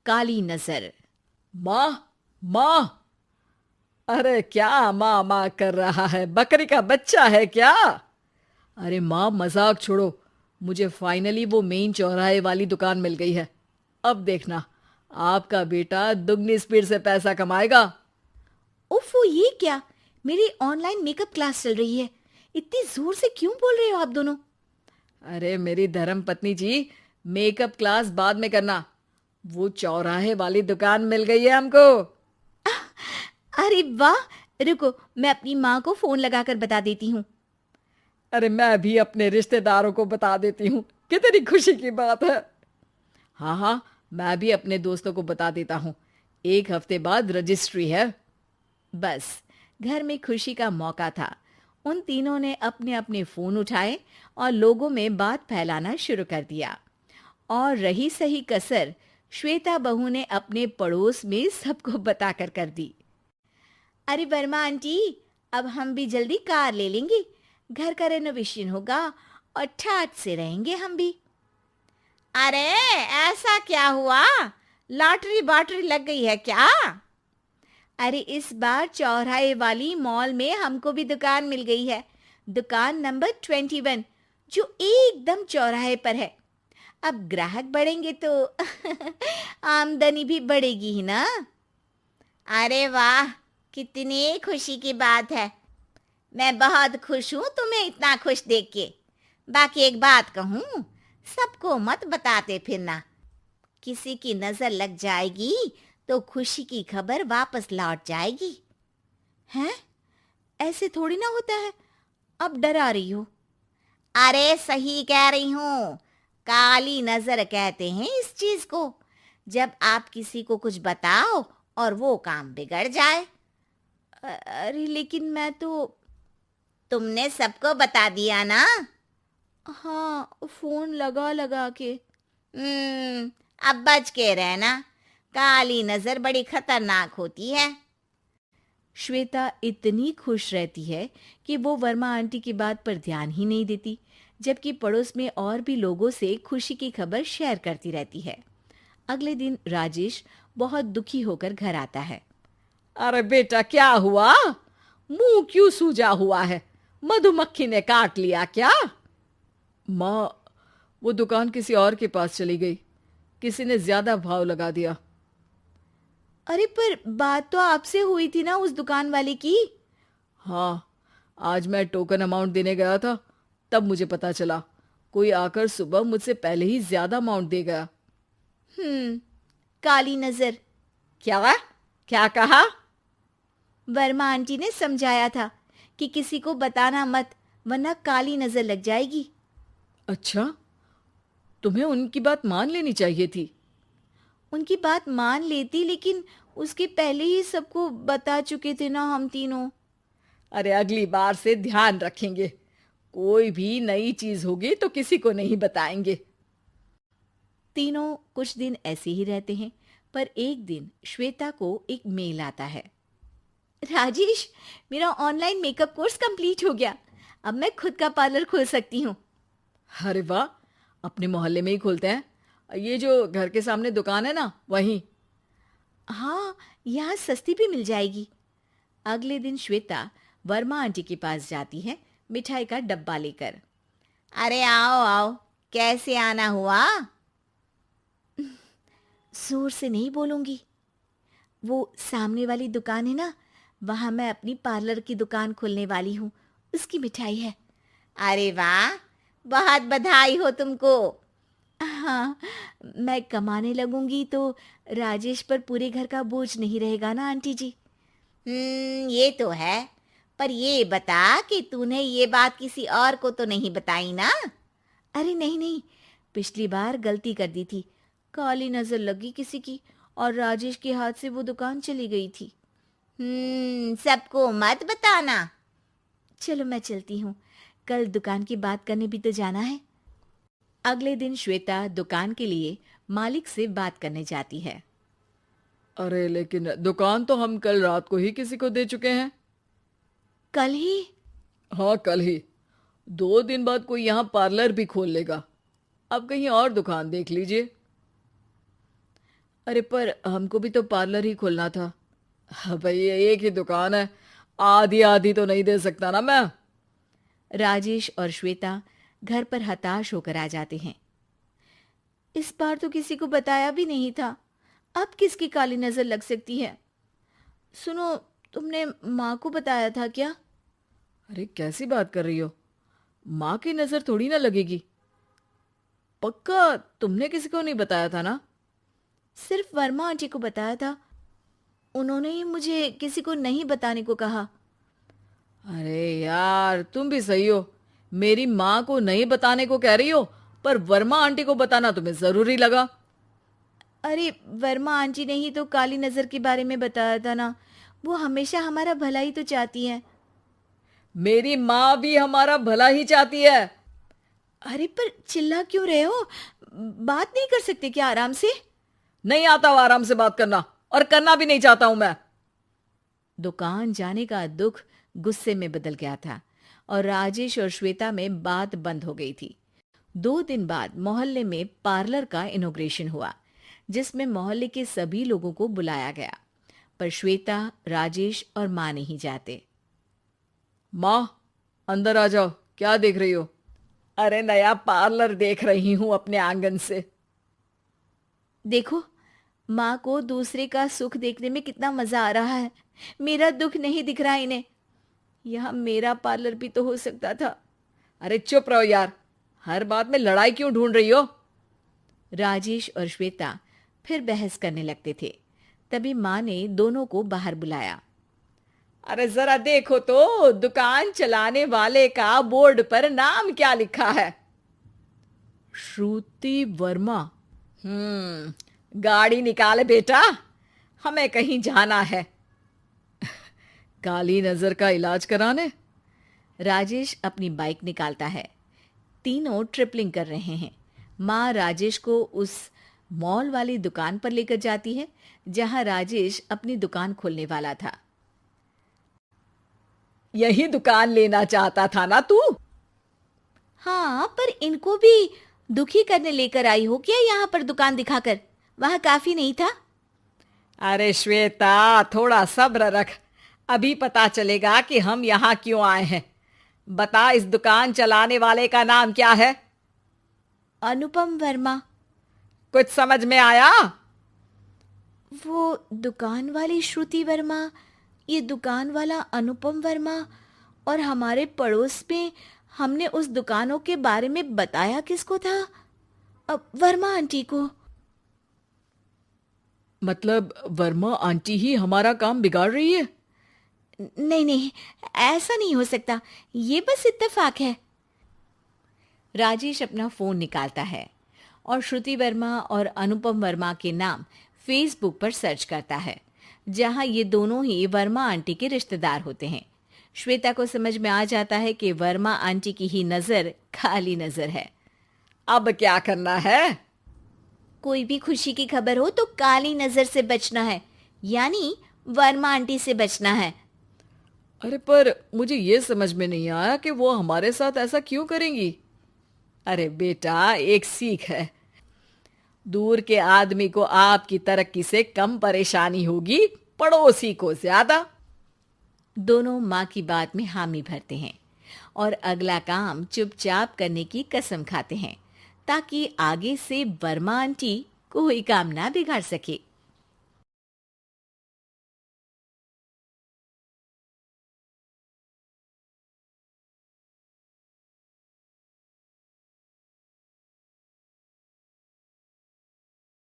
काली नजर। माँ, माँ। अरे क्या माँ माँ कर रहा है? बकरी का बच्चा है क्या? अरे माँ, मजाक छोड़ो। मुझे फाइनली वो मेन चौराहे वाली दुकान मिल गई है। अब देखना, आपका बेटा दुगनी स्पीड से पैसा कमाएगा। उफ, ये क्या? मेरी ऑनलाइन मेकअप क्लास चल रही है। इतनी जोर से क्यों बोल रहे हो आप दोनों? अरे मेरी धर्म पत्नी जी, मेकअप क्लास बाद में करना। वो चौराहे वाली दुकान मिल गई है हमको। अरे वाह! रुको, मैं अपनी माँ को फोन लगाकर बता देती हूँ। अरे मैं भी अपने रिश्तेदारों को बता देती हूँ। कितनी खुशी की बात है। हाँ हाँ, मैं भी अपने दोस्तों को बता देता हूँ। 1 हफ्ते बाद रजिस्ट्री है। बस, घर में खुशी का मौका था। उन तीनों ने अपने अपने फोन उठाए और लोगों में बात फैलाना शुरू कर दिया। और रही सही कसर श्वेता बहू ने अपने पड़ोस में सबको बताकर कर दी। अरे वर्मा आंटी, अब हम भी जल्दी कार ले लेंगे। घर का रेनोवेशन होगा और ठाट से रहेंगे हम भी। अरे, ऐसा क्या हुआ? लॉटरी बाटरी लग गई है क्या? अरे, इस बार चौराहे वाली मॉल में हमको भी दुकान मिल गई है। दुकान नंबर 21, जो एकदम चौराहे पर है। अब ग्राहक बढ़ेंगे तो आमदनी भी बढ़ेगी ही ना। अरे वाह, कितनी खुशी की बात है। मैं बहुत खुश हूँ तुम्हें इतना खुश देख के। बाकी एक बात कहूँ, सबको मत बताते फिरना। किसी की नजर लग जाएगी तो खुशी की खबर वापस लौट जाएगी। हैं? ऐसे थोड़ी ना होता है। अब डरा रही हो। अरे सही कह रही हूँ। काली नजर कहते हैं इस चीज को, जब आप किसी को कुछ बताओ और वो काम बिगड़ जाए। अरे लेकिन मैं तो। तुमने सबको बता दिया ना? हाँ, फोन लगा लगा के। अब बच के रहना। काली नजर बड़ी खतरनाक होती है। श्वेता इतनी खुश रहती है कि वो वर्मा आंटी की बात पर ध्यान ही नहीं देती, जबकि पड़ोस में और भी लोगों से खुशी की खबर शेयर करती रहती है। अगले दिन राजेश बहुत दुखी होकर घर आता है। अरे बेटा, क्या हुआ? मुंह क्यों सूजा हुआ है? मधुमक्खी ने काट लिया क्या? माँ, वो दुकान किसी और के पास चली गई। किसी ने ज्यादा भाव लगा दिया। अरे पर बात तो आपसे हुई थी ना उस दुकान वाले की। हाँ, आज मैं टोकन अमाउंट देने गया था, तब मुझे पता चला। कोई आकर सुबह मुझसे पहले ही ज्यादा अमाउंट दे गया। काली नजर। क्या? क्या कहा? वर्मा आंटी ने समझाया था कि किसी को बताना मत, वरना काली नजर लग जाएगी। अच्छा, तुम्हें उनकी बात मान लेनी चाहिए थी। उनकी बात मान लेती, लेकिन उसके पहले ही सबको बता चुके थे ना हम तीनों। अरे अगली बार से ध्यान रखेंगे। कोई भी नई चीज होगी तो किसी को नहीं बताएंगे। तीनों कुछ दिन ऐसे ही रहते हैं, पर एक दिन श्वेता को एक मेल आता है। राजेश, मेरा ऑनलाइन मेकअप कोर्स कंप्लीट हो गया। अब मैं खुद का पार्लर खोल सकती हूँ। अरे वाह, अपने मोहल्ले में ही खोलते हैं। ये जो घर के सामने दुकान है ना, वहीं। हाँ, यहाँ सस्ती भी मिल जाएगी। अगले दिन श्वेता वर्मा आंटी के पास जाती है, मिठाई का डब्बा लेकर। अरे आओ आओ, कैसे आना हुआ? जोर से नहीं बोलूंगी। वो सामने वाली दुकान है ना, वहां मैं अपनी पार्लर की दुकान खोलने वाली हूँ। उसकी मिठाई है। अरे वाह, बहुत बधाई हो तुमको। हाँ, मैं कमाने लगूंगी तो राजेश पर पूरे घर का बोझ नहीं रहेगा ना आंटी जी। ये तो है। पर ये बता कि तूने ये बात किसी और को तो नहीं बताई ना? अरे नहीं नहीं, पिछली बार गलती कर दी थी। काली नजर लगी किसी की और राजेश के हाथ से वो दुकान चली गई थी। सबको मत बताना। चलो मैं चलती हूँ, कल दुकान की बात करने भी तो जाना है। अगले दिन श्वेता दुकान के लिए मालिक से बात करने जाती है। अरे लेकिन दुकान तो हम कल रात को ही किसी को दे चुके हैं। कल ही? हाँ, कल ही। 2 दिन बाद कोई यहाँ पार्लर भी खोल लेगा। अब कहीं और दुकान देख लीजिए। अरे पर हमको भी तो पार्लर ही खोलना था। हाँ भाई, एक ही दुकान है, आधी आधी तो नहीं दे सकता ना मैं। राजेश और श्वेता घर पर हताश होकर आ जाते हैं। इस बार तो किसी को बताया भी नहीं था, अब किसकी काली नजर लग सकती है। सुनो, तुमने माँ को बताया था क्या? अरे कैसी बात कर रही हो, माँ की नजर थोड़ी ना लगेगी। पक्का तुमने किसी को नहीं बताया था ना? सिर्फ वर्मा आंटी को बताया था, उन्होंने ही मुझे किसी को नहीं बताने को कहा। अरे यार, तुम भी सही हो, मेरी माँ को नहीं बताने को कह रही हो, पर वर्मा आंटी को बताना तुम्हें जरूरी लगा। अरे वर्मा आंटी ने ही तो काली नजर के बारे में बताया था ना, वो हमेशा हमारा भला ही तो चाहती है। मेरी माँ भी हमारा भला ही चाहती है। अरे पर चिल्ला क्यों रहे हो? बात नहीं कर सकते क्या आराम से? नहीं आता वो आराम से बात करना, और करना भी नहीं चाहता हूं मैं। दुकान जाने का दुख गुस्से में बदल गया था और राजेश और श्वेता में बात बंद हो गई थी। 2 दिन बाद मोहल्ले में पार्लर का इनॉग्रेशन हुआ, जिसमें मोहल्ले के सभी लोगों को बुलाया गया, पर श्वेता, राजेश और माँ नहीं जाते। माँ, अंदर आ जाओ, क्या देख रही हो? अरे नया पार्लर देख रही हूं अपने आंगन से। देखो, माँ को दूसरे का सुख देखने में कितना मजा आ रहा है, मेरा दुख नहीं दिख रहा इन्हें। यह मेरा पार्लर भी तो हो सकता था। अरे चुप रहो यार, हर बात में लड़ाई क्यों ढूंढ रही हो? राजेश और श्वेता फिर बहस करने लगते थे। तभी माँ ने दोनों को बाहर बुलाया। अरे जरा देखो तो, दुकान चलाने वाले का बोर्ड पर नाम क्या लिखा है? श्रुति वर्मा। गाड़ी निकाले बेटा, हमें कहीं जाना है। काली नजर का इलाज कराने? राजेश अपनी बाइक निकालता है। तीनों ट्रिपलिंग कर रहे हैं। माँ राजेश को उस मॉल वाली दुकान पर लेकर जाती है जहां राजेश अपनी दुकान खोलने वाला था। यही दुकान लेना चाहता था ना तू? हाँ, पर इनको भी दुखी करने लेकर आई हो क्या यहाँ पर दुकान दिखाकर? वहां काफी नहीं था? अरे श्वेता, थोड़ा सब्र रख, अभी पता चलेगा कि हम यहाँ क्यों आए हैं। बता, इस दुकान चलाने वाले का नाम क्या है? अनुपम वर्मा। कुछ समझ में आया? वो दुकान वाली श्रुति वर्मा, ये दुकान वाला अनुपम वर्मा, और हमारे पड़ोस में हमने उस दुकानों के बारे में बताया किसको था? वर्मा आंटी को। मतलब वर्मा आंटी ही हमारा काम बिगाड़ रही है? नहीं नहीं, ऐसा नहीं हो सकता, ये बस इत्तेफाक है। राजेश अपना फोन निकालता है और श्रुति वर्मा और अनुपम वर्मा के नाम फेसबुक पर सर्च करता है, जहां ये दोनों ही वर्मा आंटी के रिश्तेदार होते हैं। श्वेता को समझ में आ जाता है कि वर्मा आंटी की ही नजर खाली नजर है। अब क्या करना है? कोई भी खुशी की खबर हो तो काली नजर से बचना है, यानी वर्मा आंटी से बचना है। अरे पर मुझे ये समझ में नहीं आया कि वो हमारे साथ ऐसा क्यों करेंगी। अरे बेटा, एक सीख है, दूर के आदमी को आपकी तरक्की से कम परेशानी होगी, पड़ोसी को ज्यादा। दोनों माँ की बात में हामी भरते हैं और अगला काम चुपचाप करने की कसम खाते हैं, ताकि आगे से वर्मा आंटी कोई काम ना बिगाड़ सके।